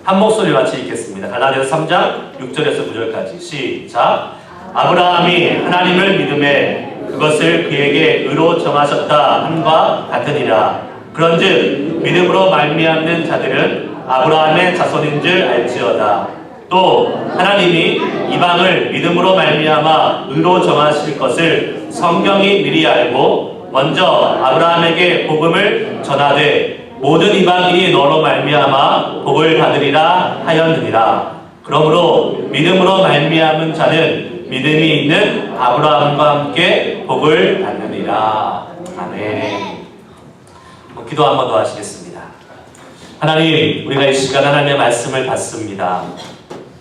한 목소리로 같이 읽겠습니다. 갈라디아서 3장 6절에서 9절까지 시작. 아브라함이 하나님을 믿음에 그것을 그에게 의로 정하셨다 함과 같으니라. 그런즉 믿음으로 말미암는 자들은 아브라함의 자손인 줄 알지어다. 또 하나님이 이방을 믿음으로 말미암아 의로 정하실 것을 성경이 미리 알고 먼저 아브라함에게 복음을 전하되 모든 이방인이 너로 말미암아 복을 받으리라 하였느니라. 그러므로 믿음으로 말미암은 자는 믿음이 있는 아브라함과 함께 복을 받느니라. 아멘. 기도 한 번 더 하시겠습니다. 하나님, 우리가 이 시간 하나님의 말씀을 받습니다.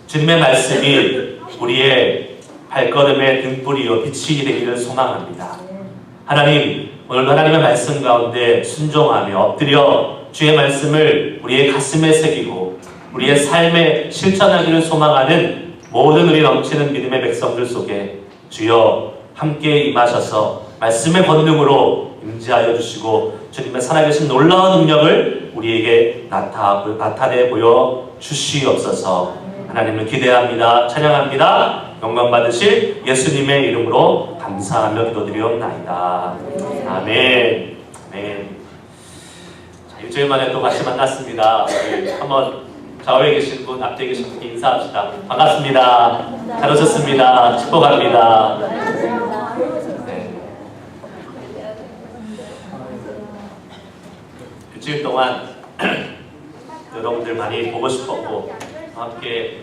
주님의 말씀이 우리의 발걸음의 등불이요 빛이 되기를 소망합니다. 하나님, 오늘도 하나님의 말씀 가운데 순종하며 엎드려 주의 말씀을 우리의 가슴에 새기고 우리의 삶에 실천하기를 소망하는 모든 우리 넘치는 믿음의 백성들 속에 주여 함께 임하셔서 말씀의 권능으로 임재하여 주시고 주님의 살아계신 놀라운 능력을 우리에게 나타내 보여 주시옵소서. 하나님을 기대합니다. 찬양합니다. 영광 받으실 예수님의 이름으로 감사하며 기도드리옵나이다. 아멘. 아멘. 자, 일주일 만에 또 같이 만났습니다. 한번 좌우에 계신 분, 앞뒤에 계신 분께 인사합시다. 반갑습니다. 잘 오셨습니다. 축복합니다. 네. 일주일 동안 여러분들 많이 보고 싶었고 함께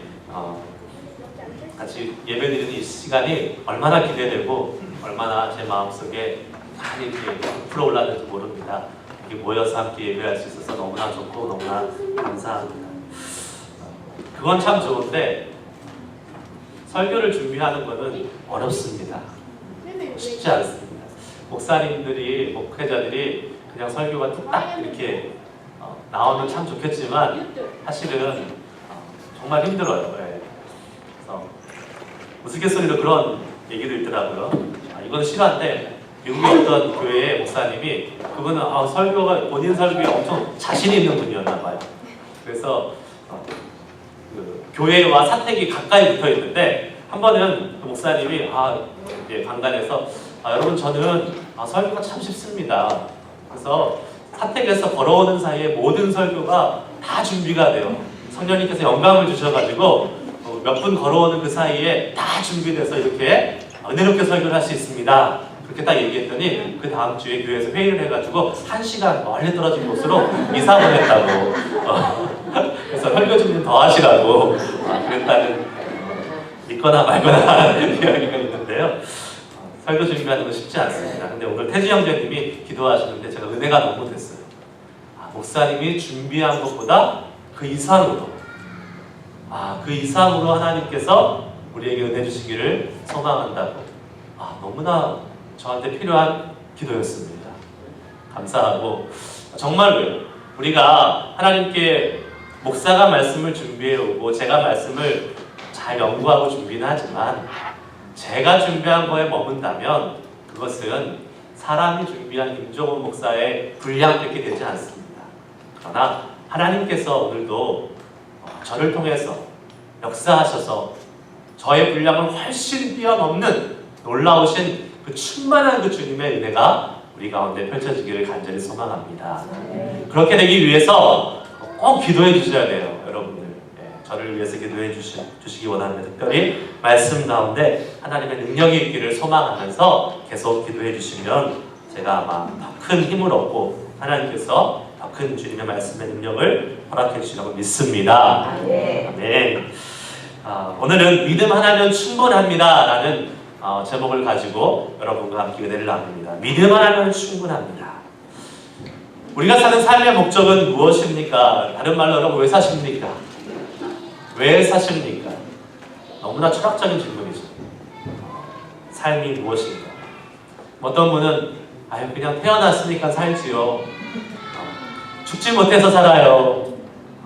같이 예배드리는 이 시간이 얼마나 기대되고 얼마나 제 마음속에 많이 이렇게 불어올랐는지 모릅니다. 이렇게 모여서 함께 예배할 수 있어서 너무나 좋고 너무나 감사합니다. 그건 참 좋은데 설교를 준비하는 것은 어렵습니다. 쉽지 않습니다. 목사님들이, 목회자들이 그냥 설교가 뚝딱 이렇게 나오면 참 좋겠지만 사실은 정말 힘들어요. 네. 그래서 우스갯소리로 그런 얘기도 있더라고요. 이건 실화인데 미국의 어떤 교회의 목사님이 그분은 설교가 본인 설교에 엄청 자신 있는 분이었나 봐요. 그래서 그 교회와 사택이 가까이 붙어 있는데 한 번은 그 목사님이 강단에서 여러분 저는 설교가 참 쉽습니다. 그래서 사택에서 걸어오는 사이에 모든 설교가 다 준비가 돼요. 성령님께서 영감을 주셔가지고 몇 분 걸어오는 그 사이에 다 준비돼서 이렇게 은혜롭게 설교를 할 수 있습니다. 그렇게 딱 얘기했더니 그 다음 주에 교회에서 회의를 해가지고 1시간 멀리 떨어진 곳으로 이사를 했다고 그래서 설교 준비 더 하시라고 그랬다는 믿거나 말거나 이야기가 있는데요. 설교 준비하는 건 쉽지 않습니다. 근데 오늘 태주 형제님이 기도하시는데 제가 은혜가 너무 됐어요. 목사님이 준비한 것보다 그 이상으로 그 이상으로 하나님께서 우리에게 은혜 주시기를 소망한다고 너무나 저한테 필요한 기도였습니다. 감사하고 정말로요. 우리가 하나님께 목사가 말씀을 준비해 오고 제가 말씀을 잘 연구하고 준비는 하지만 제가 준비한 거에 머문다면 그것은 사람이 준비한 김종훈 목사의 분량밖에 되지 않습니다. 그러나 하나님께서 오늘도 저를 통해서 역사하셔서 저의 분량을 훨씬 뛰어넘는 놀라우신 그 충만한 그 주님의 은혜가 우리 가운데 펼쳐지기를 간절히 소망합니다. 그렇게 되기 위해서 꼭 기도해 주셔야 돼요. 여러분들. 저를 위해서 기도해 주시기 원하는데 특별히 말씀 가운데 하나님의 능력이 있기를 소망하면서 계속 기도해 주시면 제가 아마 더 큰 힘을 얻고 하나님께서 더 큰 주님의 말씀의 능력을 허락해 주시라고 믿습니다. 아멘. 오늘은 믿음 하나면 충분합니다 라는 제목을 가지고 여러분과 함께 은혜를 나눕니다. 믿음 하나면 충분합니다. 우리가 사는 삶의 목적은 무엇입니까? 다른 말로 여러분 왜 사십니까? 왜 사십니까? 너무나 철학적인 질문이죠. 삶이 무엇인가? 어떤 분은 그냥 태어났으니까 살지요. 죽지 못해서 살아요.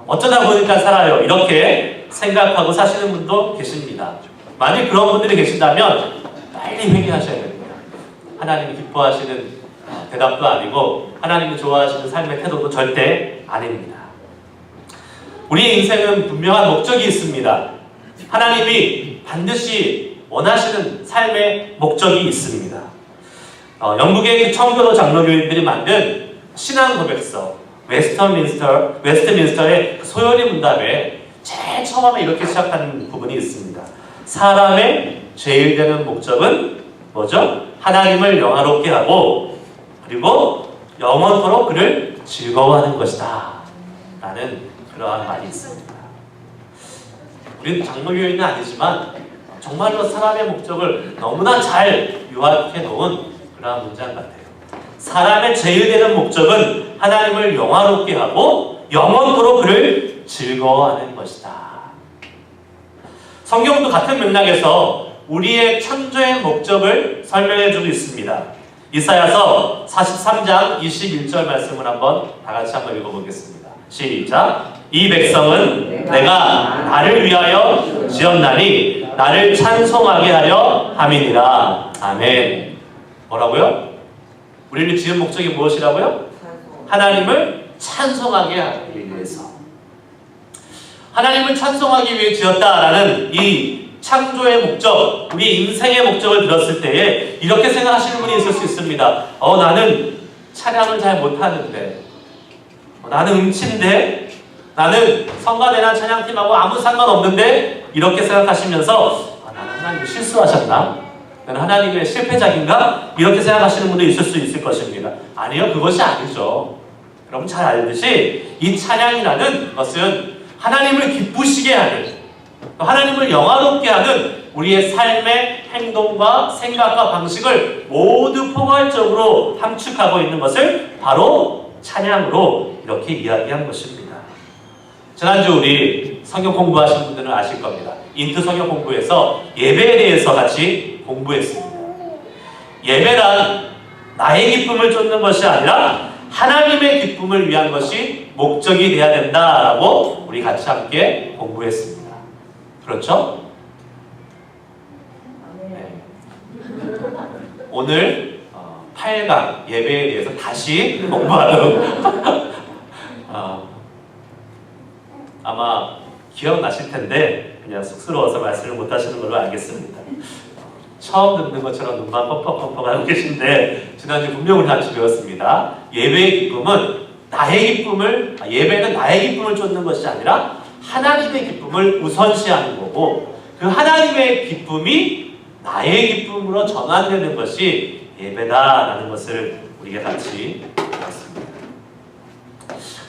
어쩌다 보니까 살아요. 이렇게 생각하고 사시는 분도 계십니다. 만약 그런 분들이 계신다면 빨리 회개하셔야 됩니다. 하나님이 기뻐하시는 대답도 아니고 하나님이 좋아하시는 삶의 태도도 절대 아닙니다. 우리의 인생은 분명한 목적이 있습니다. 하나님이 반드시 원하시는 삶의 목적이 있습니다. 영국의 그 청교도 장로교인들이 만든 신앙 고백서 웨스트민스터의 그 소요리 문답에 제일 처음에 이렇게 시작하는 부분이 있습니다. 사람의 제일 되는 목적은 뭐죠? 하나님을 영화롭게 하고 그리고 영원토록 그를 즐거워하는 것이다 라는 그러한 말이 있습니다. 우리는 장로교인은 아니지만 정말로 사람의 목적을 너무나 잘 요약해 놓은 그러한 문장 같아요. 사람의 제일 되는 목적은 하나님을 영화롭게 하고 영원토록 그를 즐거워하는 것이다. 성경도 같은 맥락에서 우리의 창조의 목적을 설명해 주고 있습니다. 이사야서 43장 21절 말씀을 한번 다 같이 한번 읽어보겠습니다. 시작. 이 백성은 내가 나를 위하여 지었나니 나를 찬송하게 하려 함이니라. 아멘. 뭐라고요? 우리를 지은 목적이 무엇이라고요? 하나님을 찬송하게 하기 위해서. 하나님을 찬송하기 위해 지었다라는 이 창조의 목적, 우리 인생의 목적을 들었을 때에 이렇게 생각하시는 분이 있을 수 있습니다. 나는 찬양을 잘 못하는데, 나는 음치인데, 나는 성가대나 찬양팀하고 아무 상관없는데, 이렇게 생각하시면서 나는 하나님이 실수하셨나? 나는 하나님의 실패작인가? 이렇게 생각하시는 분도 있을 수 있을 것입니다. 아니요, 그것이 아니죠. 여러분 잘 알듯이 이 찬양이라는 것은 하나님을 기쁘시게 하는, 하나님을 영화롭게 하는 우리의 삶의 행동과 생각과 방식을 모두 포괄적으로 함축하고 있는 것을 바로 찬양으로 이렇게 이야기한 것입니다. 지난주 우리 성경 공부하신 분들은 아실 겁니다. 인트 성경 공부에서 예배에 대해서 같이 공부했습니다. 예배란 나의 기쁨을 쫓는 것이 아니라 하나님의 기쁨을 위한 것이 목적이 되어야 된다라고 우리 같이 함께 공부했습니다. 그렇죠? 네. 오늘 8강 예배에 대해서 다시 공부하도록 아마 기억나실 텐데 그냥 쑥스러워서 말씀을 못 하시는 걸로 알겠습니다. 처음 듣는 것처럼 눈만 뻑뻑뻑뻑 하고 계신데 지난주 분명히 같이 배웠습니다. 예배의 기쁨은 예배는 나의 기쁨을 쫓는 것이 아니라 하나님의 기쁨을 우선시하는 거고 그 하나님의 기쁨이 나의 기쁨으로 전환되는 것이 예배다라는 것을 우리가 같이 배웠습니다.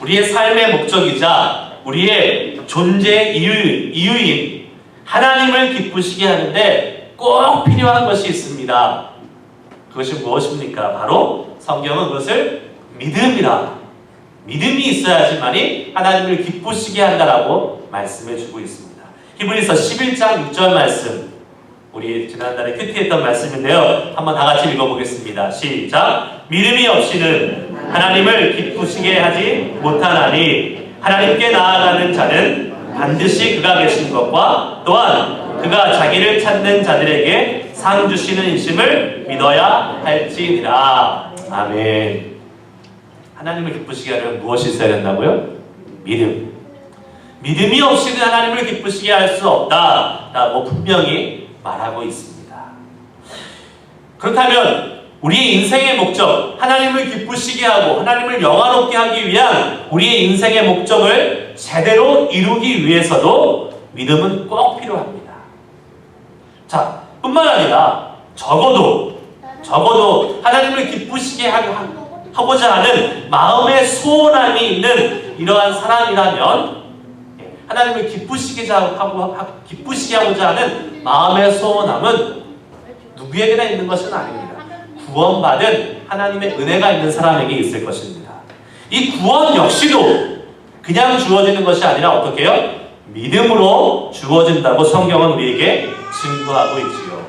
우리의 삶의 목적이자 우리의 존재의 이유인 하나님을 기쁘시게 하는데 꼭 필요한 것이 있습니다. 그것이 무엇입니까? 바로 성경은 그것을 믿음이라. 믿음이 있어야지만이 하나님을 기쁘시게 한다라고 말씀해 주고 있습니다. 히브리서 11장 6절 말씀, 우리 지난달에 큐티했던 말씀인데요. 한번 다 같이 읽어보겠습니다. 시작. 믿음이 없이는 하나님을 기쁘시게 하지 못하나니 하나님께 나아가는 자는 반드시 그가 계신 것과 또한 그가 자기를 찾는 자들에게 상 주시는 이심을 믿어야 할지니라. 아멘. 하나님을 기쁘시게 하려면 무엇이 있어야 된다고요? 믿음. 믿음이 없이는 하나님을 기쁘시게 할 수 없다라고 분명히 말하고 있습니다. 그렇다면 우리의 인생의 목적, 하나님을 기쁘시게 하고 하나님을 영화롭게 하기 위한 우리의 인생의 목적을 제대로 이루기 위해서도 믿음은 꼭 필요합니다. 자, 뿐만 아니라 적어도 하나님을 기쁘시게 하고자 하는 마음의 소원함이 있는 이러한 사람이라면 하나님을 기쁘시게 하고자 하는 마음의 소원함은 누구에게나 있는 것은 아닙니다. 구원받은 하나님의 은혜가 있는 사람에게 있을 것입니다. 이 구원 역시도 그냥 주어지는 것이 아니라 어떻게 해요? 믿음으로 주어진다고 성경은 우리에게 증거하고 있지요.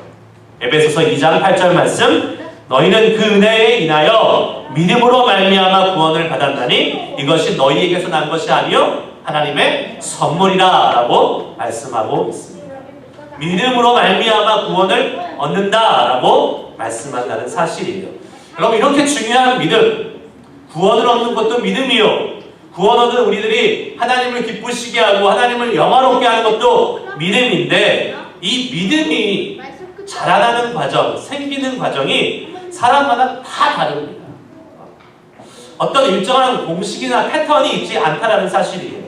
에베소서 2장 8절 말씀, 너희는 그 은혜에 인하여 믿음으로 말미암아 구원을 받았나니 이것이 너희에게서 난 것이 아니요 하나님의 선물이라 라고 말씀하고 있습니다. 믿음으로 말미암아 구원을 얻는다라고 말씀한다는 사실이에요. 여러분, 이렇게 중요한 믿음, 구원을 얻는 것도 믿음이요, 구원 얻은 우리들이 하나님을 기쁘시게 하고 하나님을 영화롭게 하는 것도 믿음인데, 이 믿음이 자라나는 과정, 생기는 과정이 사람마다 다 다릅니다. 어떤 일정한 공식이나 패턴이 있지 않다라는 사실이에요.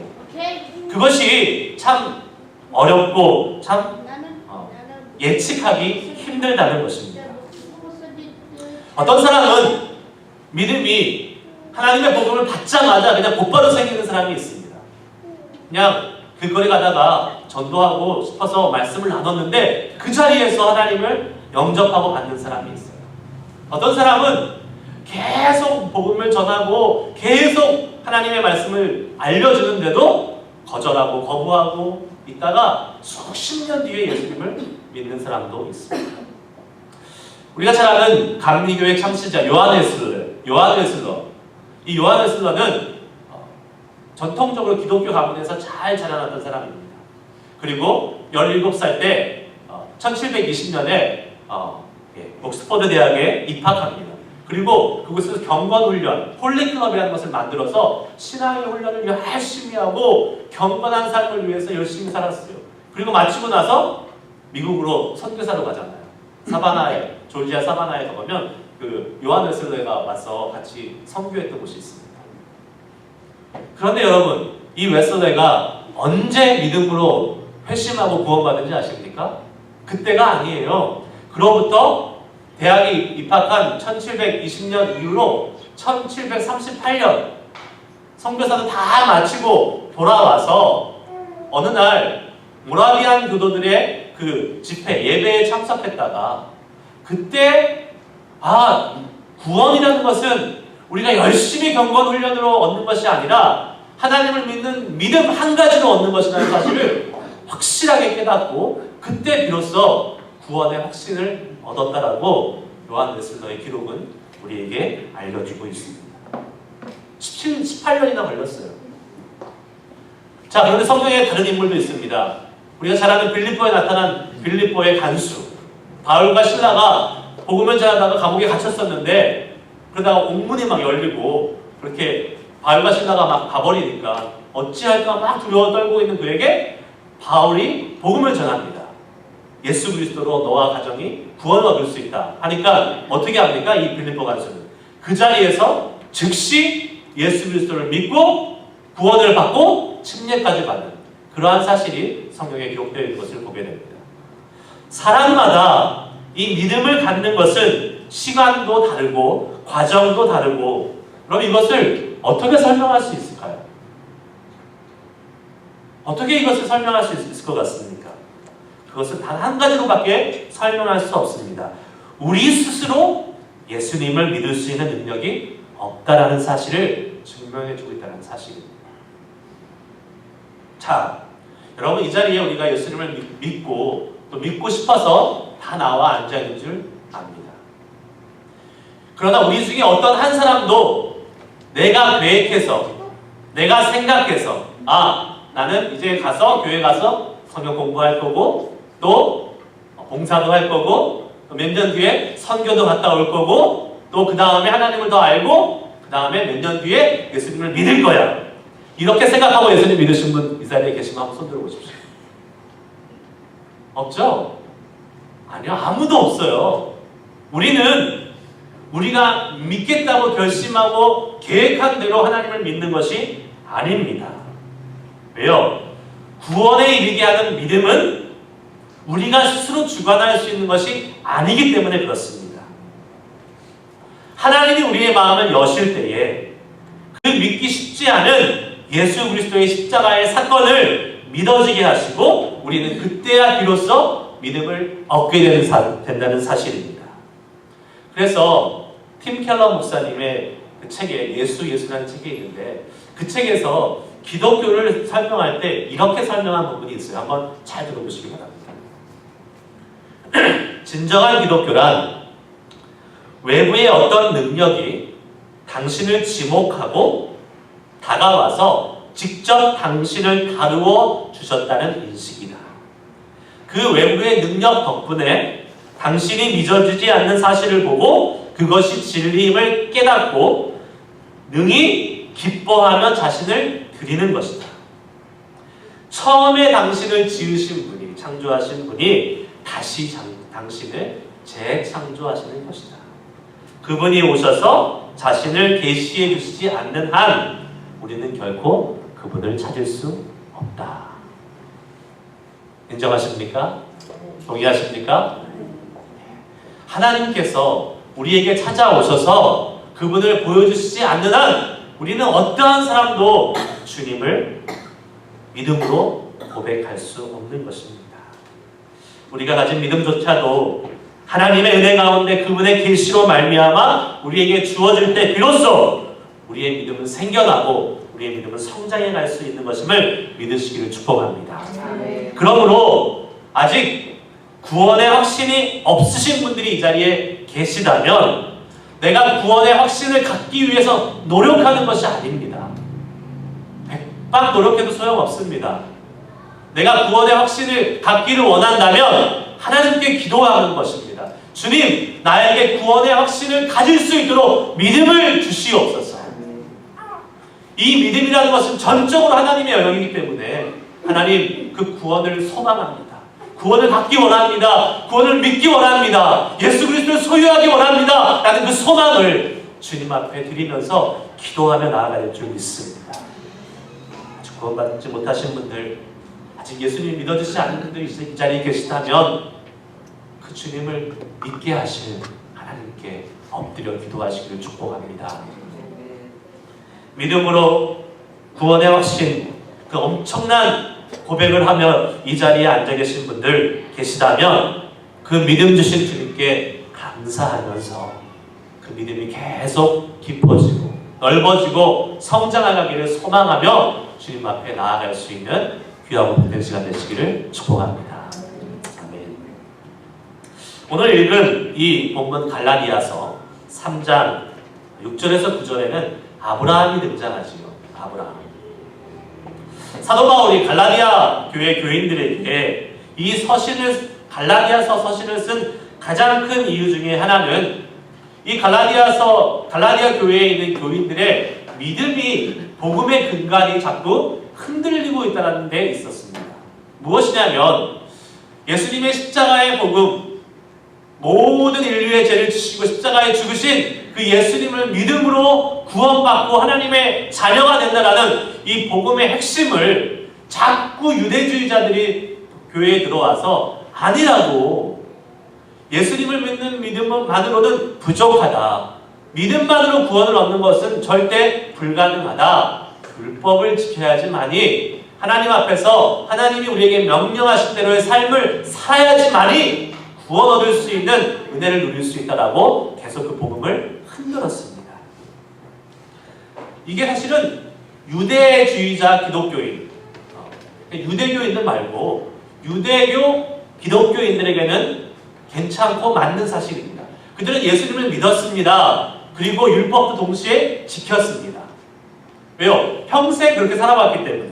그것이 참 어렵고 참 예측하기 힘들다는 것입니다. 어떤 사람은 믿음이 하나님의 복음을 받자마자 그냥 곧바로 생기는 사람이 있습니다. 그냥 길거리 가다가 전도하고 싶어서 말씀을 나눴는데 그 자리에서 하나님을 영접하고 받는 사람이 있어요. 어떤 사람은 계속 복음을 전하고 계속 하나님의 말씀을 알려주는데도 거절하고 거부하고 있다가 수십 년 뒤에 예수님을 믿는 사람도 있습니다. 우리가 잘 아는 감리교회 창시자 요한 웨슬러. 이 요한 웨슬러는 전통적으로 기독교 가문에서 잘 자라났던 사람입니다. 그리고 17살 때 1720년에 옥스퍼드 대학에 입학합니다. 그리고 그곳에서 경건훈련, 홀리클럽이라는 것을 만들어서 신앙의 훈련을 열심히 하고 경건한 삶을 위해서 열심히 살았어요. 그리고 마치고 나서 미국으로 선교사로 가잖아요. 사바나에, 조지아 사바나에 가보면 그 요한 웨슬러가 와서 같이 선교했던 곳이 있습니다. 그런데 여러분, 이 웨슬러가 언제 믿음으로 회심하고 구원받은지 아십니까? 그때가 아니에요. 그로부터 대학에 입학한 1720년 이후로 1738년 선교사도 다 마치고 돌아와서 어느 날 모라비안 교도들의 그 집회, 예배에 참석했다가 그때 구원이라는 것은 우리가 열심히 경건 훈련으로 얻는 것이 아니라 하나님을 믿는 믿음 한 가지로 얻는 것이라는 사실을 확실하게 깨닫고 그때 비로소 구원의 확신을 얻었다라고 요한 웨슬러의 기록은 우리에게 알려주고 있습니다. 18년이나 걸렸어요. 자, 그런데 성경에 다른 인물도 있습니다. 우리가 잘 아는 빌립보에 나타난 빌립보의 간수. 바울과 실라가 복음을 전하다가 감옥에 갇혔었는데 그러다가 옥문이 막 열리고 그렇게 바울과 실라가 막 가버리니까 어찌할까 막 두려워 떨고 있는 그에게 바울이 복음을 전합니다. 예수 그리스도로 너와 가정이 구원을 얻을 수 있다 하니까 어떻게 합니까? 이 빌립보 간수는 그 자리에서 즉시 예수 그리스도를 믿고 구원을 받고 침례까지 받는 그러한 사실이 성경에 기록되어 있는 것을 보게 됩니다. 사람마다 이 믿음을 갖는 것은 시간도 다르고 과정도 다르고, 그럼 이것을 어떻게 설명할 수 있을까요? 어떻게 이것을 설명할 수 있을 것 같습니까? 그것은 단 한 가지로밖에 설명할 수 없습니다. 우리 스스로 예수님을 믿을 수 있는 능력이 없다라는 사실을 증명해주고 있다는 사실입니다. 자, 여러분, 이 자리에 우리가 예수님을 믿고 또 믿고 싶어서 다 나와 앉아있는 줄 압니다. 그러나 우리 중에 어떤 한 사람도 내가 계획해서, 내가 생각해서 나는 이제 가서 교회 가서 성경 공부할 거고 또 봉사도 할 거고 또 몇 년 뒤에 선교도 갔다 올 거고 또 그 다음에 하나님을 더 알고 그 다음에 몇 년 뒤에 예수님을 믿을 거야. 이렇게 생각하고 예수님 믿으신 분 이 자리에 계시면 한번 손 들어보십시오. 없죠? 아니요, 아무도 없어요. 우리가 믿겠다고 결심하고 계획한 대로 하나님을 믿는 것이 아닙니다. 왜요? 구원에 이르게 하는 믿음은 우리가 스스로 주관할 수 있는 것이 아니기 때문에 그렇습니다. 하나님이 우리의 마음을 여실 때에 그 믿기 쉽지 않은 예수 그리스도의 십자가의 사건을 믿어지게 하시고 우리는 그때야 비로소 믿음을 얻게 된다는 사실입니다. 그래서 팀 켈러 목사님의 그 책에 예수라는 책이 있는데 그 책에서 기독교를 설명할 때 이렇게 설명한 부분이 있어요. 한번 잘 들어보시기 바랍니다. 진정한 기독교란 외부의 어떤 능력이 당신을 지목하고 다가와서 직접 당신을 다루어 주셨다는 인식이다. 그 외부의 능력 덕분에 당신이 믿어지지 않는 사실을 보고 그것이 진리임을 깨닫고 능히 기뻐하며 자신을 드리는 것이다. 처음에 당신을 지으신 분이, 창조하신 분이 다시 당신을 재창조하시는 것이다. 그분이 오셔서 자신을 계시해 주시지 않는 한 우리는 결코 그분을 찾을 수 없다. 인정하십니까? 동의하십니까? 하나님께서 우리에게 찾아오셔서 그분을 보여주시지 않는 한 우리는 어떠한 사람도 주님을 믿음으로 고백할 수 없는 것입니다. 우리가 가진 믿음조차도 하나님의 은혜 가운데 그분의 계시로 말미암아 우리에게 주어질 때 비로소 우리의 믿음은 생겨나고 우리의 믿음은 성장해 갈 수 있는 것임을 믿으시기를 축복합니다. 그러므로 아직 구원의 확신이 없으신 분들이 이 자리에 계시다면 내가 구원의 확신을 갖기 위해서 노력하는 것이 아닙니다. 백방 노력해도 소용없습니다. 내가 구원의 확신을 갖기를 원한다면 하나님께 기도하는 것입니다. 주님, 나에게 구원의 확신을 가질 수 있도록 믿음을 주시옵소서. 이 믿음이라는 것은 전적으로 하나님의 영역이기 때문에 하나님 그 구원을 소망합니다. 구원을 받기 원합니다. 구원을 믿기 원합니다. 예수 그리스도를 소유하기 원합니다. 라는 그 소망을 주님 앞에 드리면서 기도하며 나아갈 줄 믿습니다. 아직 구원받지 못하신 분들, 아직 예수님 믿어지지 않는 분들이 이 자리에 계시다면 그 주님을 믿게 하실 하나님께 엎드려 기도하시기를 축복합니다. 믿음으로 구원의 확신, 그 엄청난 고백을 하며 이 자리에 앉아 계신 분들 계시다면 그 믿음 주신 주님께 감사하면서 그 믿음이 계속 깊어지고 넓어지고 성장하기를 소망하며 주님 앞에 나아갈 수 있는 귀하고 복된 시간 되시기를 축복합니다. 아멘. 오늘 읽은 이 본문 갈라디아서 3장 6절에서 9절에는 아브라함이 등장하지요. 아브라함. 사도 바울이 갈라디아 교회 교인들에게 이 서신을, 갈라디아서 서신을 쓴 가장 큰 이유 중에 하나는 이 갈라디아 교회에 있는 교인들의 믿음이 복음의 근간이 자꾸 흔들리고 있다는 데 있었습니다. 무엇이냐면 예수님의 십자가의 복음, 모든 인류의 죄를 지시고 십자가에 죽으신 그 예수님을 믿음으로 구원받고 하나님의 자녀가 된다라는 이 복음의 핵심을 자꾸 유대주의자들이 교회에 들어와서 아니라고, 예수님을 믿는 믿음만으로는 부족하다, 믿음만으로 구원을 얻는 것은 절대 불가능하다, 율법을 지켜야지만이, 하나님 앞에서 하나님이 우리에게 명령하신 대로의 삶을 살아야지만이 구원 얻을 수 있는 은혜를 누릴 수 있다라고 계속 그 복음을 흔들었습니다. 이게 사실은 유대주의자 기독교인, 유대교인들 말고 유대교 기독교인들에게는 괜찮고 맞는 사실입니다. 그들은 예수님을 믿었습니다. 그리고 율법도 동시에 지켰습니다. 왜요? 평생 그렇게 살아왔기 때문에.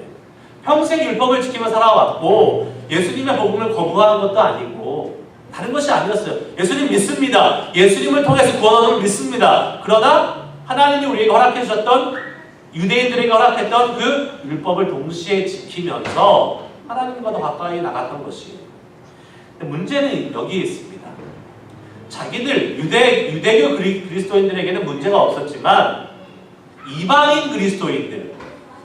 평생 율법을 지키며 살아왔고 예수님의 복음을 거부하는 것도 아니고 다른 것이 아니었어요. 예수님 믿습니다. 예수님을 통해서 구원 얻음을 믿습니다. 그러나 하나님이 우리에게 허락해 주셨던, 유대인들에게 허락했던 그 율법을 동시에 지키면서 하나님과 더 가까이 나갔던 것이에요. 근데 문제는 여기에 있습니다. 자기들 유대교 그리스도인들에게는 문제가 없었지만 이방인 그리스도인들,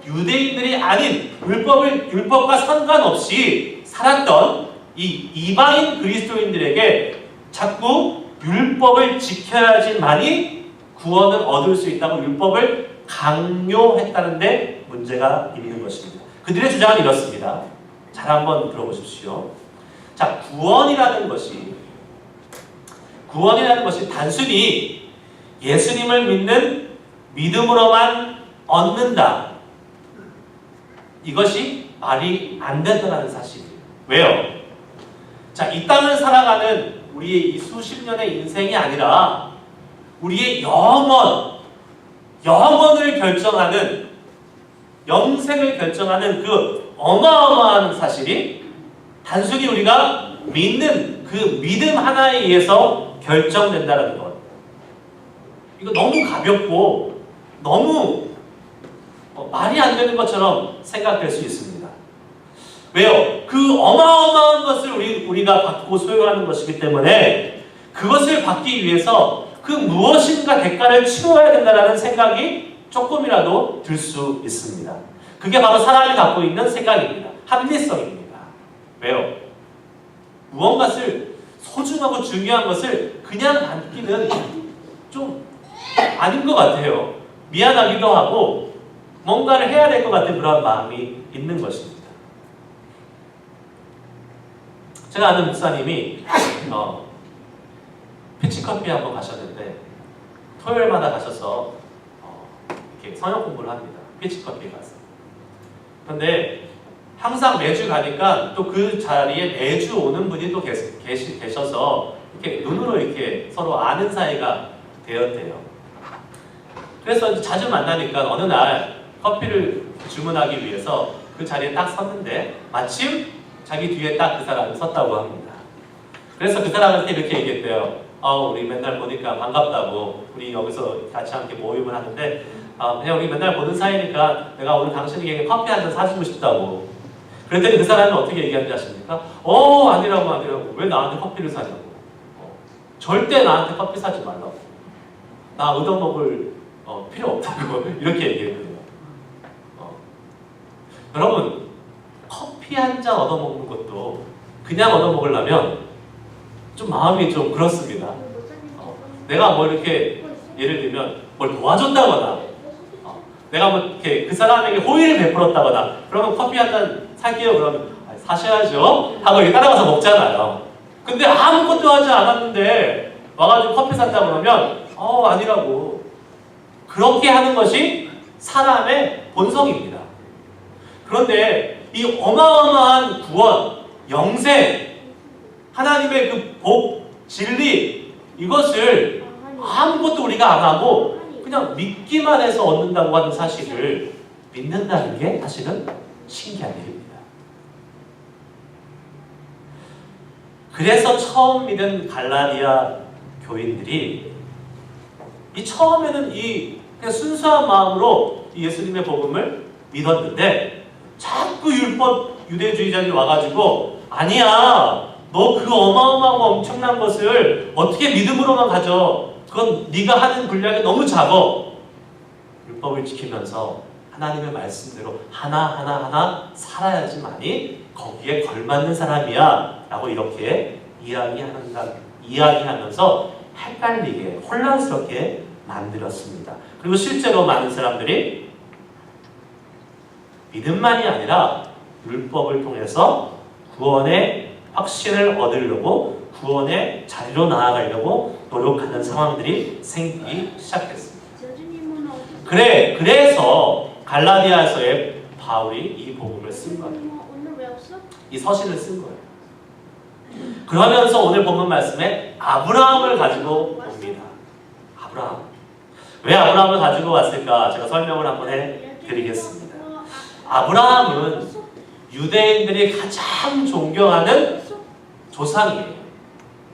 유대인들이 아닌 율법과 상관없이 살았던 이 이방인 그리스도인들에게 자꾸 율법을 지켜야지만이 구원을 얻을 수 있다고 율법을 강요했다는 데 문제가 있는 것입니다. 그들의 주장은 이렇습니다. 잘 한번 들어보십시오. 자, 구원이라는 것이 단순히 예수님을 믿는 믿음으로만 얻는다, 이것이 말이 안 된다는 사실이에요. 왜요? 자, 이 땅을 살아가는 우리의 이 수십 년의 인생이 아니라 우리의 영원을 결정하는, 영생을 결정하는 그 어마어마한 사실이 단순히 우리가 믿는 그 믿음 하나에 의해서 결정된다는 것. 이거 너무 가볍고 너무 말이 안 되는 것처럼 생각될 수 있습니다. 왜요? 그 어마어마한 것을 우리가 받고 소유하는 것이기 때문에 그것을 받기 위해서 그 무엇인가 대가를 치러야 된다는 생각이 조금이라도 들 수 있습니다. 그게 바로 사람이 갖고 있는 생각입니다. 합리성입니다. 왜요? 무언가를 소중하고 중요한 것을 그냥 받기는 좀 아닌 것 같아요. 미안하기도 하고 뭔가를 해야 될 것 같은 그런 마음이 있는 것입니다. 제가 아는 목사님이 피치커피 한번 가셨는데 토요일마다 가셔서 이렇게 성역 공부를 합니다. 피치커피에 가서. 그런데 항상 매주 가니까 또 그 자리에 매주 오는 분이 또 계셔서 이렇게 눈으로 이렇게 서로 아는 사이가 되었대요. 그래서 자주 만나니까 어느 날 커피를 주문하기 위해서 그 자리에 딱 섰는데 마침 자기 뒤에 딱 그 사람이 섰다고 합니다. 그래서 그 사람한테 이렇게 얘기했대요. 우리 맨날 보니까 반갑다고. 우리 여기서 같이 함께 모임을 하는데 그냥 우리 맨날 보는 사이니까 내가 오늘 당신에게 커피 한 잔 사주고 싶다고. 그랬더니 그 사람은 어떻게 얘기하는지 아십니까? 아니라고. 왜 나한테 커피를 사냐고. 절대 나한테 커피 사지 말라고. 나 얻어먹을 필요 없다고. 이렇게 얘기했거든요. 여러분, 커피 한 잔 얻어먹는 것도 그냥 얻어먹으려면 좀 마음이 좀 그렇습니다. 내가 뭐 이렇게 예를 들면 뭘 도와줬다거나 내가 뭐 이렇게 그 사람에게 호의를 베풀었다거나 그러면 커피 한 잔 살게요. 그러면 사셔야죠 하고 이렇게 따라가서 먹잖아요. 근데 아무것도 하지 않았는데 와가지고 커피 샀다 그러면 아니라고. 그렇게 하는 것이 사람의 본성입니다. 그런데 이 어마어마한 구원, 영생, 하나님의 그 복, 진리 이것을 아무것도 우리가 안 하고 그냥 믿기만 해서 얻는다고 하는 사실을 믿는다는 게 사실은 신기한 일입니다. 그래서 처음 믿은 갈라디아 교인들이 처음에는 그냥 순수한 마음으로 예수님의 복음을 믿었는데 자꾸 유대주의자들이 와가지고 아니야, 너 그 어마어마하고 엄청난 것을 어떻게 믿음으로만 가져. 그건 네가 하는 분량이 너무 작아. 율법을 지키면서 하나님의 말씀대로 하나하나 살아야지만이 거기에 걸맞는 사람이야 라고 이렇게 이야기하면서 헷갈리게 혼란스럽게 만들었습니다. 그리고 실제로 많은 사람들이 믿음만이 아니라 율법을 통해서 구원의 확신을 얻으려고 구원의 자리로 나아가려고 노력하는 상황들이 생기기 시작했습니다. 그래서 갈라디아서의 바울이 이 복음을 쓴 거예요. 이 서신을 쓴 거예요. 그러면서 오늘 본문 말씀에 아브라함을 가지고 옵니다. 아브라함. 왜 아브라함을 가지고 왔을까? 제가 설명을 한번 해드리겠습니다. 아브라함은 유대인들이 가장 존경하는 조상이에요.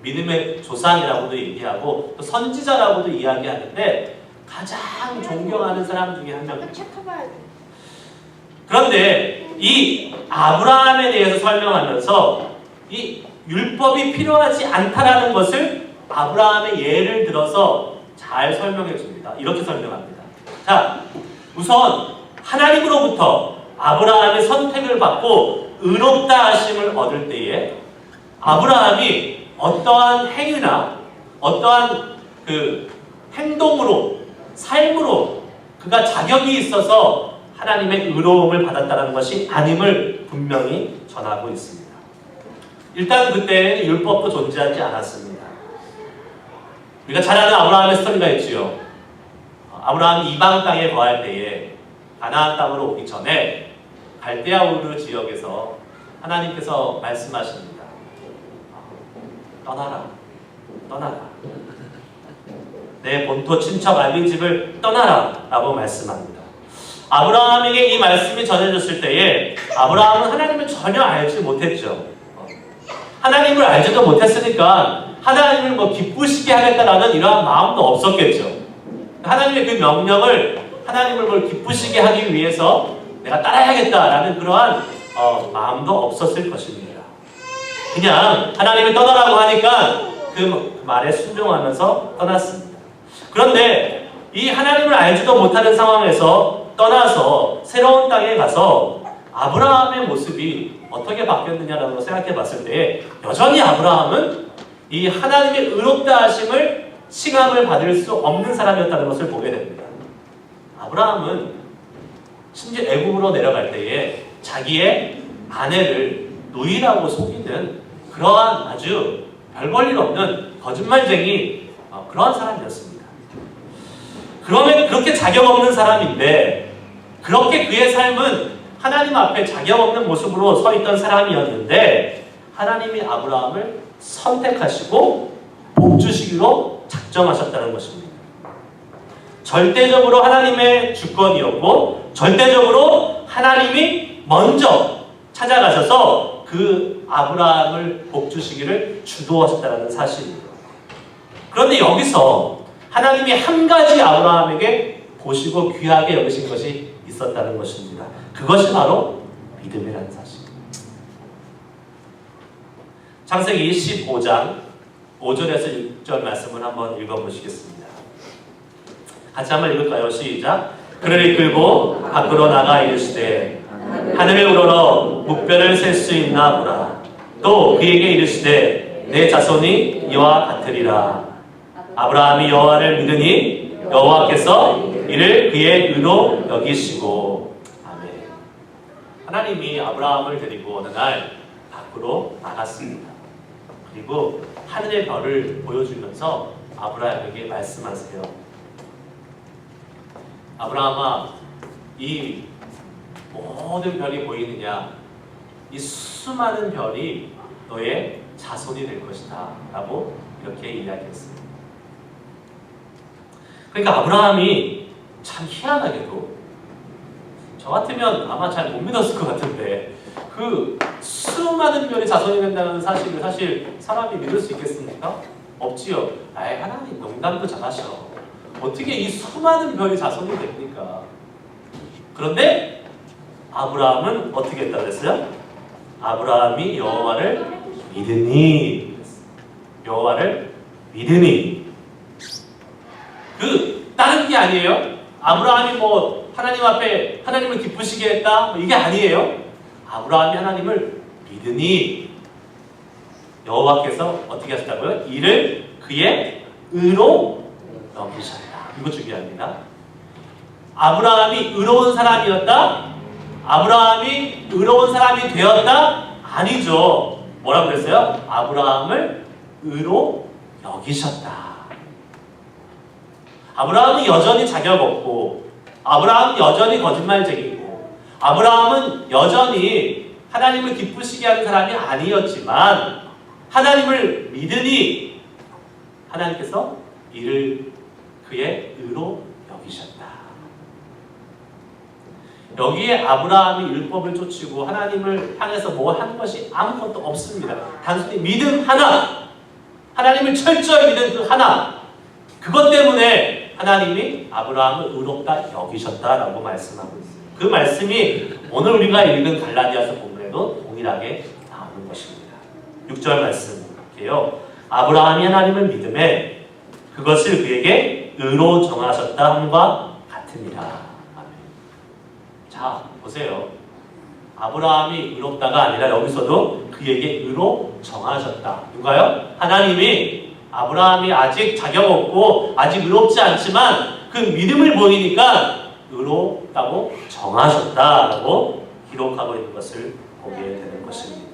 믿음의 조상이라고도 얘기하고 또 선지자라고도 이야기하는데 가장 존경하는 사람 중에 한 명입니다. 그런데 이 아브라함에 대해서 설명하면서 이 율법이 필요하지 않다라는 것을 아브라함의 예를 들어서 잘 설명해 줍니다. 이렇게 설명합니다. 자, 우선 하나님으로부터 아브라함의 선택을 받고 의롭다 하심을 얻을 때에 아브라함이 어떠한 행위나 어떠한 그 행동으로 삶으로 그가 자격이 있어서 하나님의 의로움을 받았다는 것이 아님을 분명히 전하고 있습니다. 일단 그때는 율법도 존재하지 않았습니다. 우리가 잘 아는 아브라함의 스토리가 있지요. 아브라함이 이방 땅에 거할 때에 가나안 땅으로 오기 전에 갈대아 우르 지역에서 하나님께서 말씀하십니다. 떠나라. 내 본토 친척 아비 집을 떠나라 라고 말씀합니다. 아브라함에게 이 말씀이 전해졌을 때에 아브라함은 하나님을 전혀 알지 못했죠. 하나님을 알지도 못했으니까 하나님을 기쁘시게 하겠다라는 이러한 마음도 없었겠죠. 하나님의 그 명령을 하나님을 뭘 기쁘시게 하기 위해서 내가 따라야겠다라는 그러한 마음도 없었을 것입니다. 그냥 하나님이 떠나라고 하니까 그 말에 순종하면서 떠났습니다. 그런데 이 하나님을 알지도 못하는 상황에서 떠나서 새로운 땅에 가서 아브라함의 모습이 어떻게 바뀌었느냐라고 생각해 봤을 때 여전히 아브라함은 이 하나님의 의롭다 하심을 칭함을 받을 수 없는 사람이었다는 것을 보게 됩니다. 아브라함은 심지어 애굽으로 내려갈 때에 자기의 아내를 노이라고 속이는 그러한 아주 별 볼 일 없는 거짓말쟁이 그러한 사람이었습니다. 그러면 그렇게 자격 없는 사람인데 그렇게 그의 삶은 하나님 앞에 자격 없는 모습으로 서 있던 사람이었는데 하나님이 아브라함을 선택하시고 복 주시기로 작정하셨다는 것입니다. 절대적으로 하나님의 주권이었고 절대적으로 하나님이 먼저 찾아가셔서 그 아브라함을 복 주시기를 주도하셨다는 사실입니다. 그런데 여기서 하나님이 한 가지 아브라함에게 보시고 귀하게 여기신 것이 있었다는 것입니다. 그것이 바로 믿음이라는 사실입니다. 창세기 15장 5절에서 6절 말씀을 한번 읽어보시겠습니다. 같이 한번 읽을까요? 시작. 그를 이끌고 밖으로 나가 이르시되 하늘에 우러러 묵별을 셀 수 있나 보라. 또 그에게 이르시되 내 자손이 이와 같으리라. 아브라함이 여호와를 믿으니 여호와께서 이를 그의 의로 여기시고. 아멘. 하나님이 아브라함을 데리고 어느 날 밖으로 나갔습니다. 그리고 하늘의 별을 보여주면서 아브라함에게 말씀하세요. 아브라함아, 이 모든 별이 보이느냐? 이 수많은 별이 너의 자손이 될 것이다 라고 이렇게 이야기했습니다. 그러니까 아브라함이 참 희한하게도 저 같으면 아마 잘 못 믿었을 것 같은데 그 수많은 별이 자손이 된다는 사실을 사실 사람이 믿을 수 있겠습니까? 없지요. 아이, 하나님 농담도 잘하셔. 어떻게 이 수많은 별이 자손이 됩니까? 그런데 아브라함은 어떻게 했다고 했어요? 아브라함이 여호와를 믿으니, 여호와를 믿으니. 그 다른 게 아니에요. 아브라함이 뭐 하나님 앞에 하나님을 기쁘시게 했다 이게 아니에요. 아브라함이 하나님을 믿으니 여호와께서 어떻게 하셨다고요? 이를 그의 의로 여기셨다. 이거 중요합니다. 아브라함이 의로운 사람이었다? 아브라함이 의로운 사람이 되었다? 아니죠. 뭐라고 그랬어요? 아브라함을 의로 여기셨다. 아브라함은 여전히 자격 없고, 아브라함은 여전히 거짓말쟁이고, 아브라함은 여전히 하나님을 기쁘시게 하는 사람이 아니었지만 하나님을 믿으니 하나님께서 이를 그의 의로 여기셨다. 여기에 아브라함이 율법을 쫓고 하나님을 향해서 뭐 한 것이 아무것도 없습니다. 단순히 믿음 하나, 하나님을 철저히 믿는 그 하나, 그것 때문에 하나님이 아브라함을 의롭다 여기셨다라고 말씀하고 있습니다. 그 말씀이 오늘 우리가 읽은 갈라디아서 본문에도 동일하게 나오는 것입니다. 6절 말씀이에요. 아브라함이 하나님을 믿음에 그것을 그에게 의로 정하셨다 함과 같으니라. 아멘. 자, 보세요. 아브라함이 의롭다가 아니라 여기서도 그에게 의로 정하셨다. 누가요? 하나님이 아브라함이 아직 자격 없고 아직 의롭지 않지만 그 믿음을 보이니까 의롭다고 정하셨다라고 기록하고 있는 것을 보게 되는 것입니다.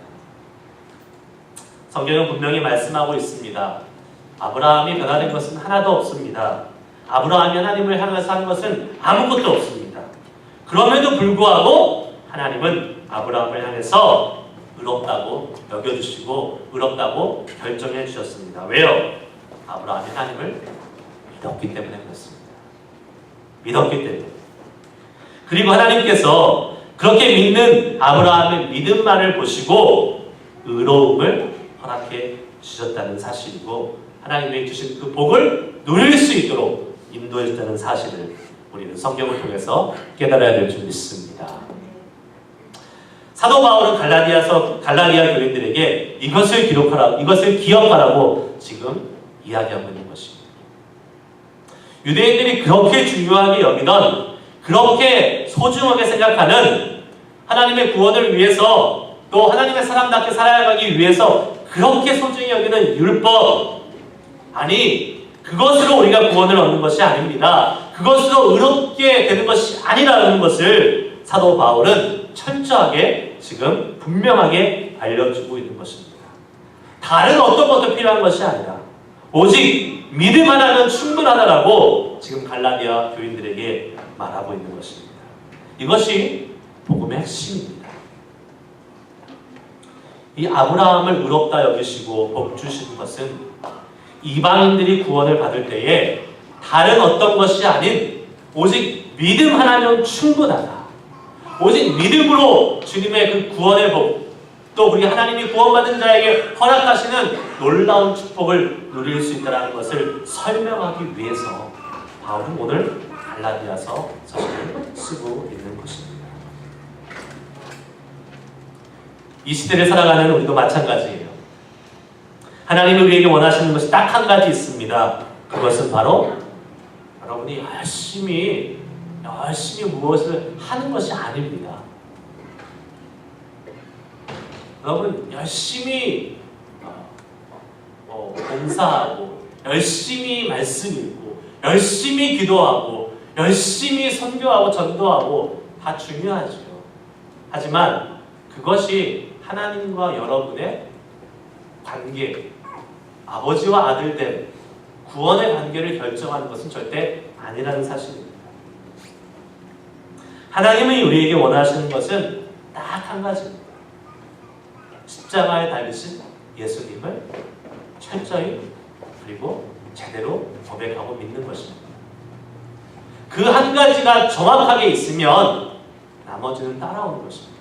성경은 분명히 말씀하고 있습니다. 아브라함이 변화된 것은 하나도 없습니다. 아브라함이 하나님을 향해서 한 것은 아무것도 없습니다. 그럼에도 불구하고 하나님은 아브라함을 향해서 의롭다고 여겨주시고 의롭다고 결정해 주셨습니다. 왜요? 아브라함이 하나님을 믿었기 때문에 그렇습니다. 믿었기 때문에. 그리고 하나님께서 그렇게 믿는 아브라함의 믿음만을 보시고 의로움을 허락해 주셨다는 사실이고 하나님이 주신 그 복을 누릴 수 있도록 인도해 주셨다는 사실을 우리는 성경을 통해서 깨달아야 될 줄 믿습니다. 사도 바울은 갈라디아 교인들에게 이것을 기억하라고 지금 이야기하고 있는 것입니다. 유대인들이 그렇게 중요하게 여기던, 그렇게 소중하게 생각하는 하나님의 구원을 위해서, 또 하나님의 사람답게 살아가기 위해서 그렇게 소중히 여기는 율법, 아니 그것으로 우리가 구원을 얻는 것이 아닙니다. 그것으로 의롭게 되는 것이 아니라는 것을 사도 바울은 철저하게 지금 분명하게 알려주고 있는 것입니다. 다른 어떤 것도 필요한 것이 아니라 오직 믿음 하나는 충분하다라고 지금 갈라디아 교인들에게 말하고 있는 것입니다. 이것이 복음의 핵심입니다. 이 아브라함을 의롭다 여기시고 복 주신 것은 이방인들이 구원을 받을 때에 다른 어떤 것이 아닌 오직 믿음 하나면 충분하다. 오직 믿음으로 주님의 그 구원의 복, 또 우리 하나님이 구원받은 자에게 허락하시는 놀라운 축복을 누릴 수 있다는 것을 설명하기 위해서 바울은 오늘 갈라디아서 서신을 쓰고 있는 것입니다. 이 시대를 살아가는 우리도 마찬가지예요. 하나님이 우리에게 원하시는 것이 딱 한 가지 있습니다. 그것은 바로 여러분이 열심히 무엇을 하는 것이 아닙니다. 여러분 열심히 봉사하고, 열심히 말씀 읽고, 열심히 기도하고, 열심히 선교하고 전도하고 다 중요하죠. 하지만 그것이 하나님과 여러분의 관계, 아버지와 아들됨, 구원의 관계를 결정하는 것은 절대 아니라는 사실입니다. 하나님이 우리에게 원하시는 것은 딱 한 가지입니다. 십자가에 달리신 예수님을 철저히 그리고 제대로 고백하고 믿는 것입니다. 그 한 가지가 정확하게 있으면 나머지는 따라오는 것입니다.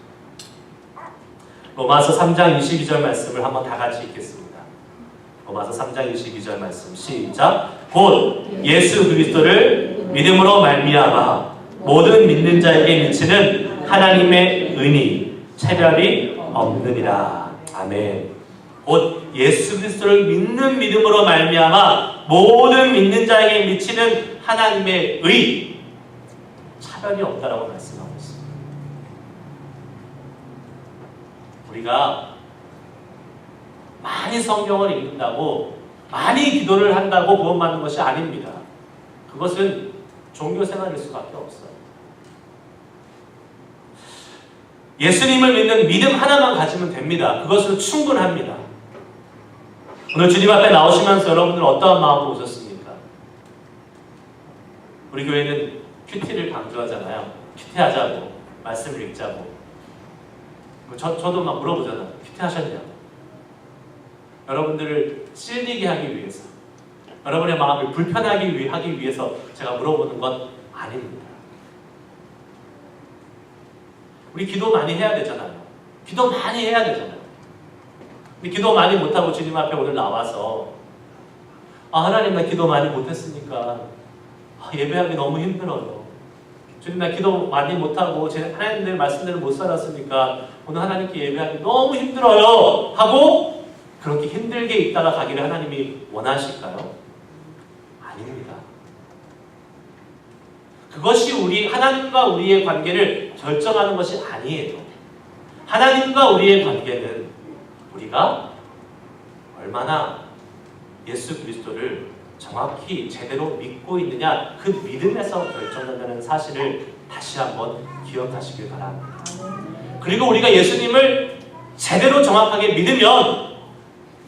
로마서 3장 22절 말씀을 한번 다 같이 읽겠습니다. 로마서 3장 22절 말씀 시작. 곧 예수 그리스도를 믿음으로 말미암아 모든 믿는 자에게 미치는 하나님의 은혜 차별이 없느니라. 아멘. 곧 예수 그리스도를 믿는 믿음으로 말미암아 모든 믿는 자에게 미치는 하나님의 의, 차별이 없다라고 말씀하고 있습니다. 우리가 많이 성경을 읽는다고, 많이 기도를 한다고 구원받는 것이 아닙니다. 그것은 종교생활일 수밖에 없어요. 예수님을 믿는 믿음 하나만 가지면 됩니다. 그것으로 충분합니다. 오늘 주님 앞에 나오시면서 여러분들 어떠한 마음으로 오셨습니까? 우리 교회는 큐티를 강조하잖아요. 큐티 하자고, 말씀을 읽자고. 저도 막 물어보잖아요. 큐티 하셨냐고. 여러분들을 찔리게 하기 위해서, 여러분의 마음을 불편하게 하기 위해서 제가 물어보는 건 아닙니다. 우리 기도 많이 해야 되잖아요. 기도 많이 해야 되잖아요. 우리 기도 많이 못하고 주님 앞에 오늘 나와서 하나님 나 기도 많이 못했으니까 예배하기 너무 힘들어요. 주님 나 기도 많이 못하고 하나님의 말씀대로 못 살았으니까 오늘 하나님께 예배하기 너무 힘들어요 하고 그렇게 힘들게 있다가 가기를 하나님이 원하실까요? 아닙니다. 그것이 하나님과 우리의 관계를 결정하는 것이 아니에요. 하나님과 우리의 관계는 우리가 얼마나 예수 그리스도를 정확히 제대로 믿고 있느냐, 그 믿음에서 결정된다는 사실을 다시 한번 기억하시길 바랍니다. 그리고 우리가 예수님을 제대로 정확하게 믿으면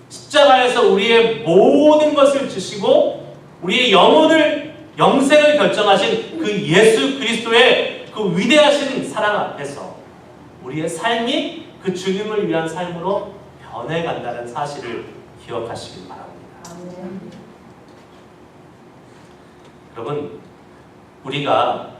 십자가에서 우리의 모든 것을 주시고 우리의 영생을 결정하신 그 예수 그리스도의 그 위대하신 사랑 앞에서 우리의 삶이 그 주님을 위한 삶으로 변해간다는 사실을 기억하시길 바랍니다. 여러분, 우리가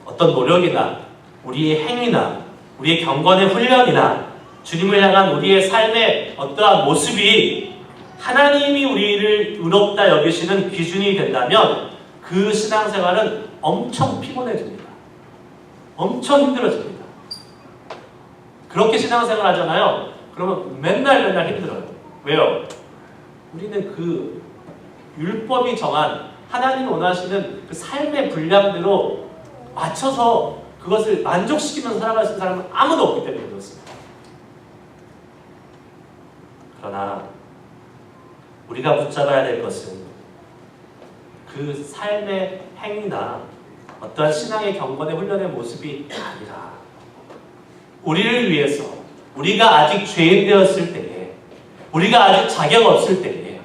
어떤 노력이나 우리의 행위나 우리의 경건의 훈련이나 주님을 향한 우리의 삶의 어떠한 모습이 하나님이 우리를 의롭다 여기시는 기준이 된다면 그 신앙생활은 엄청 피곤해집니다. 엄청 힘들어집니다. 그렇게 신앙생활 하잖아요. 그러면 맨날 힘들어요. 왜요? 우리는 그 율법이 정한 하나님 원하시는 그 삶의 분량대로 맞춰서 그것을 만족시키면서 살아갈 수 있는 사람은 아무도 없기 때문에 그렇습니다. 그러나 우리가 붙잡아야 될 것은 그 삶의 행위나 어떠한 신앙의 경건의 훈련의 모습이 아니라 우리를 위해서 우리가 아직 죄인 되었을 때에, 우리가 아직 자격 없을 때에,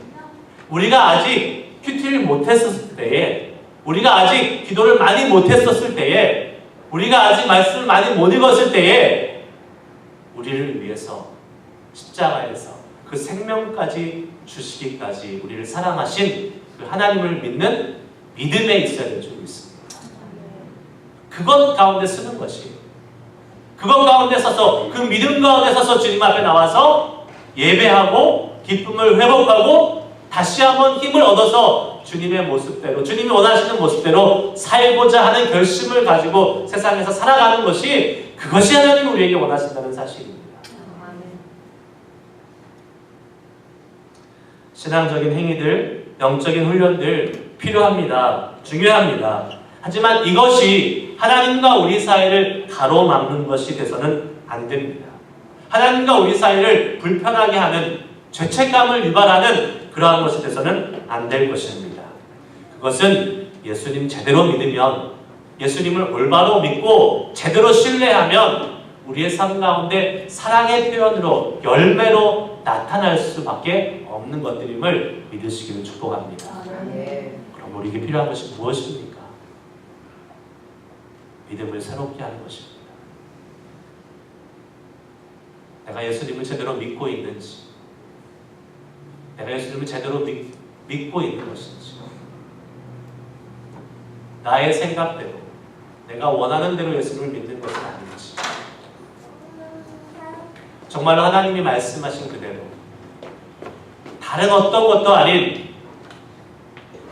우리가 아직 큐티를 못했었을 때에, 우리가 아직 기도를 많이 못했었을 때에, 우리가 아직 말씀을 많이 못 읽었을 때에 우리를 위해서 십자가에서 그 생명까지 주시기까지 우리를 사랑하신 그 하나님을 믿는 믿음에 있어야 될 줄 믿습니다. 그것 가운데 쓰는 것이, 그것 가운데 서서, 그 믿음 가운데 서서 주님 앞에 나와서 예배하고 기쁨을 회복하고 다시 한번 힘을 얻어서 주님의 모습대로, 주님이 원하시는 모습대로 살고자 하는 결심을 가지고 세상에서 살아가는 것이, 그것이 하나님이 우리에게 원하신다는 사실입니다. 신앙적인 행위들, 영적인 훈련들 필요합니다. 중요합니다. 하지만 이것이 하나님과 우리 사이를 가로막는 것이 돼서는 안 됩니다. 하나님과 우리 사이를 불편하게 하는, 죄책감을 유발하는 그러한 것이 돼서는 안 될 것입니다. 그것은 예수님 제대로 믿으면, 예수님을 올바로 믿고 제대로 신뢰하면 우리의 삶 가운데 사랑의 표현으로, 열매로 나타날 수밖에 없는 것들임을 믿으시기를 축복합니다. 그럼 우리에게 필요한 것이 무엇입니까? 믿음을 새롭게 하는 것입니다. 내가 예수님을 제대로 믿고 있는지, 내가 예수님을 제대로 믿고 있는 것인지, 나의 생각대로, 내가 원하는 대로 예수님을 믿는 것은 아닌지, 정말로 하나님이 말씀하신 그대로 다른 어떤 것도 아닌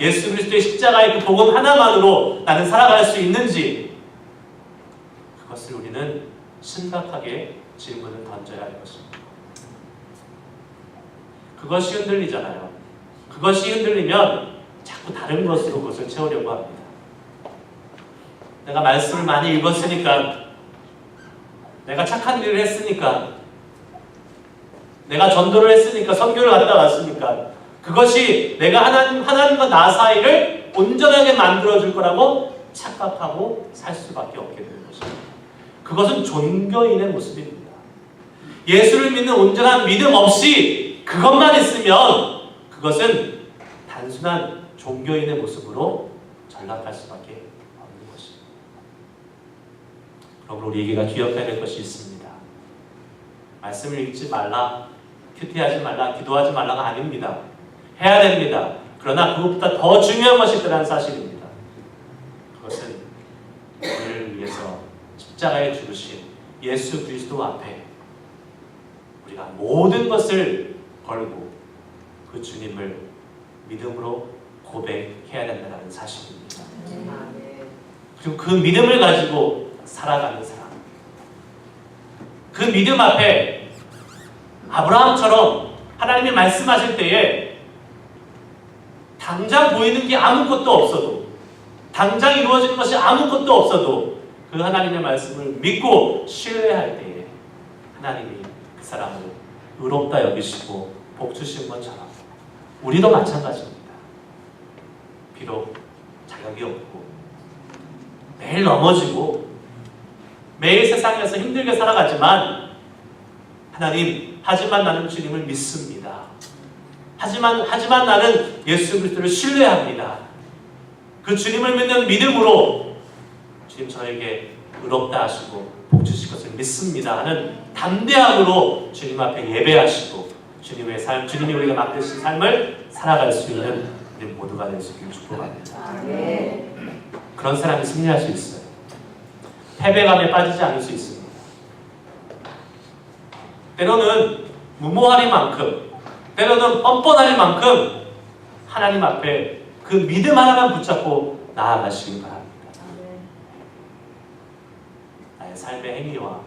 예수 그리스도의 십자가의 그 복음 하나만으로 나는 살아갈 수 있는지, 그것을 우리는 심각하게 질문을 던져야 할 것입니다. 그것이 흔들리잖아요. 그것이 흔들리면 자꾸 다른 것으로 그것을 채우려고 합니다. 내가 말씀을 많이 읽었으니까, 내가 착한 일을 했으니까, 내가 전도를 했으니까, 선교를 갔다 왔으니까, 그것이 내가 하나님과 나 사이를 온전하게 만들어줄 거라고 착각하고 살 수밖에 없게 되는 것입니다. 그것은 종교인의 모습입니다. 예수를 믿는 온전한 믿음 없이 그것만 있으면 그것은 단순한 종교인의 모습으로 전락할 수밖에 없는 것입니다. 그러므로 우리에게 기억해야 될 것이 있습니다. 말씀을 읽지 말라, 큐티하지 말라, 기도하지 말라가 아닙니다. 해야 됩니다. 그러나 그것보다 더 중요한 것이 있다는 사실입니다. 그것은 우리를 위해서 십자가에 죽으신 예수 그리스도 앞에 우리가 모든 것을 걸고 그 주님을 믿음으로 고백해야 된다는 사실입니다. 그리고 그 믿음을 가지고 살아가는 사람, 그 믿음 앞에 아브라함처럼 하나님이 말씀하실 때에 당장 보이는 게 아무것도 없어도, 당장 이루어지는 것이 아무것도 없어도 그 하나님의 말씀을 믿고 신뢰할 때에 하나님이 그 사람을 의롭다 여기시고 복 주신 것처럼 우리도 마찬가지입니다. 비록 자격이 없고 매일 넘어지고 매일 세상에서 힘들게 살아가지만, 하나님, 하지만 나는 주님을 믿습니다. 하지만 나는 예수 그리스도를 신뢰합니다. 그 주님을 믿는 믿음으로 주님 저에게 의롭다 하시고 복 주실 것을 믿습니다 하는 담대함으로 주님 앞에 예배하시고 주님의 삶, 주님이 우리가 맡기신 삶을 살아갈 수 있는 우리 모두가 될 수 있기를 축복합니다. 그런 사람이 승리할 수 있어요. 패배감에 빠지지 않을 수 있습니다. 때로는 무모하리만큼, 때로는 뻔뻔하리만큼 하나님 앞에 그 믿음 하나만 붙잡고 나아가시기 바랍니다. 삶의 행위와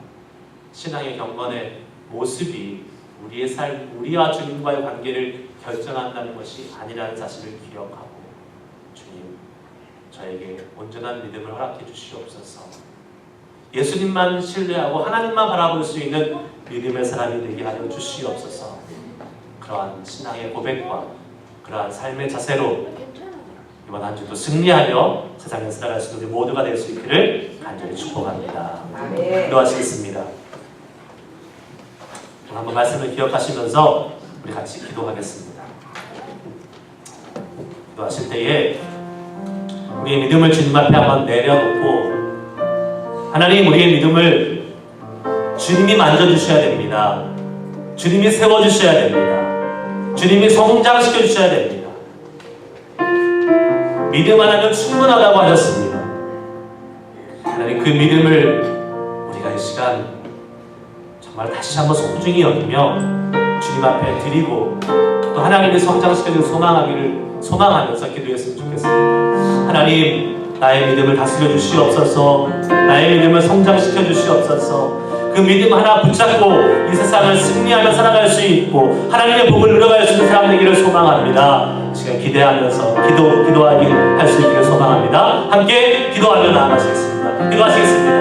신앙의 경건의 모습이 우리의 삶, 우리와 주님과의 관계를 결정한다는 것이 아니라는 사실을 기억하고, 주님, 저에게 온전한 믿음을 허락해 주시옵소서. 예수님만 신뢰하고 하나님만 바라볼 수 있는 믿음의 사람이 되게 하여 주시옵소서. 그러한 신앙의 고백과 그러한 삶의 자세로 이번 한 주도 승리하며 세상에 살아갈 수 있는 우리 모두가 될 수 있기를 간절히 축복합니다. 기도하시겠습니다. 한번 말씀을 기억하시면서 우리 같이 기도하겠습니다. 기도하실 때에 우리의 믿음을 주님 앞에 한번 내려놓고, 하나님, 우리의 믿음을 주님이 만져주셔야 됩니다. 주님이 세워주셔야 됩니다. 주님이 성장시켜 주셔야 됩니다. 믿음 하나는 충분하다고 하셨습니다. 하나님, 그 믿음을 우리가 이 시간 정말 다시 한번 소중히 여기며 주님 앞에 드리고, 또 하나님의 성장시켜주는 소망하면서 기도했으면 좋겠습니다. 하나님, 나의 믿음을 다스려 주시옵소서. 나의 믿음을 성장시켜 주시옵소서. 그 믿음 하나 붙잡고 이 세상을 승리하며 살아갈 수 있고 하나님의 복을 누려갈 수 있는 사람 되기를 소망합니다. 시간 기대하면서 기도하기 할 수 있기를 소망합니다. 함께 기도하며 나아가시겠습니다. 기도하시겠습니다.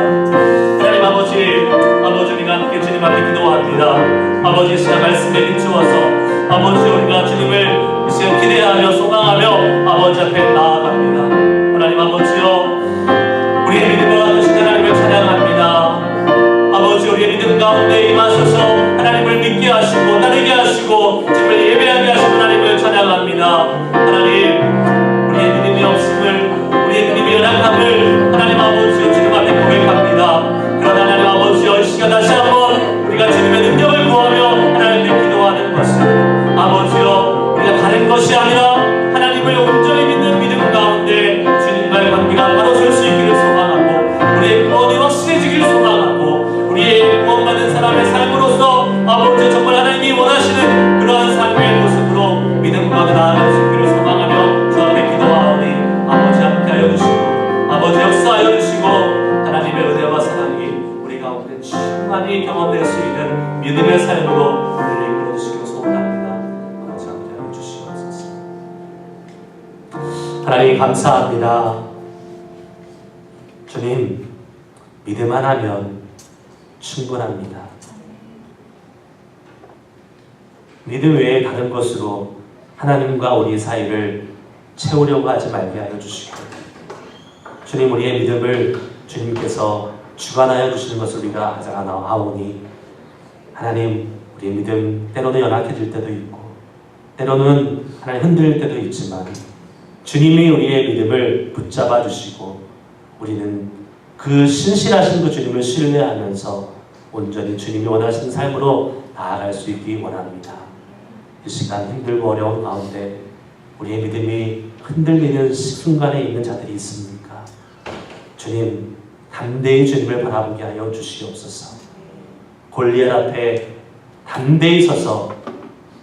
하나님 아버지, 우리가 함께 주님 앞에 기도합니다. 아버지, 시간 말씀에 비추어서 아버지, 우리가 주님을 이 시간 기대하며 소망하며 아버지 앞에 나아갑니다. 하나님 아버지여, 우리의 믿음을 얻으신 하나님을 찬양합니다. 아버지, 우리의 믿음 가운데 임하셔서 하나님을 믿게 하시고 따르게 하시고 주님을 예배하게 하시는 하나님을 찬양합니다. 하나님, 우리의 믿음이 없음을, 우리의 믿음이 연약함을 하나님 아버지 주님 앞에 고백합니다. 그러나 하나님 아버지, 이 시간 다시 한번 우리가 주님의 능력을 구하며 하나님께 기도하는 것은 아버지여, 우리가 다른 것이 아니라 하나님을 온전히 믿는 믿음 가운데 주님과의 관계가 바로 설 수 있기를 소망하고, 우리의 구원이 확실해지기를 소망하고, 우리의 구원받은 사람의 삶으로서 아버지 정말 하나님이 원하시는 그러한 삶의 모습으로 믿음 가운데 나아갈 수 있기를 소망하며 주 앞에 기도하오니 아버지 함께하여 주시고 아버지 역사하여 주시고 하나님의 은혜와 사랑이 우리 가운데 충만히 경험될 수 있는 믿음의 삶으로 우리를 이끌어 주시기를 소원합니다. 아버지 함께하여 주시옵소서. 하나님 감사합니다. 주님, 믿음 하나면 충분합니다. 믿음 외에 다른 것으로 하나님과 우리 사이를 채우려고 하지 말게 하여 주시고, 주님, 우리의 믿음을 주님께서 주관하여 주시는 것을 우리가 알아나오니 하나님, 우리의 믿음 때로는 연약해질 때도 있고 때로는 하나님 흔들릴 때도 있지만 주님이 우리의 믿음을 붙잡아 주시고 우리는 그 신실하신 그 주님을 신뢰하면서 온전히 주님이 원하시는 삶으로 나아갈 수 있기 원합니다. 이 시간 힘들고 어려운 가운데 우리의 믿음이 흔들리는 순간에 있는 자들이 있습니까? 주님, 담대히 주님을 바라보게 하여 주시옵소서. 골리앗 앞에 담대히 서서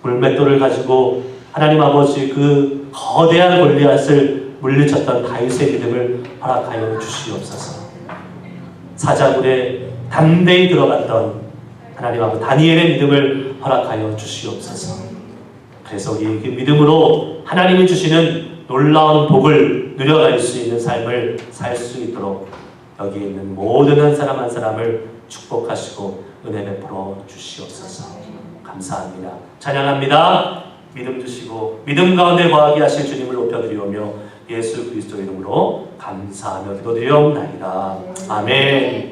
물맷돌을 가지고 하나님 아버지 그 거대한 골리앗을 물리쳤던 다윗의 믿음을 허락하여 주시옵소서. 사자굴에 담대히 들어갔던 하나님 아버지 다니엘의 믿음을 허락하여 주시옵소서. 그래서 우리 그 믿음으로 하나님이 주시는 놀라운 복을 누려갈 수 있는 삶을 살 수 있도록 여기 있는 모든 한 사람 한 사람을 축복하시고 은혜 베풀어 주시옵소서. 감사합니다. 찬양합니다. 믿음 주시고 믿음 가운데 거하게 하실 주님을 높여드리오며 예수 그리스도 이름으로 감사하며 기도드리옵나이다. 아멘.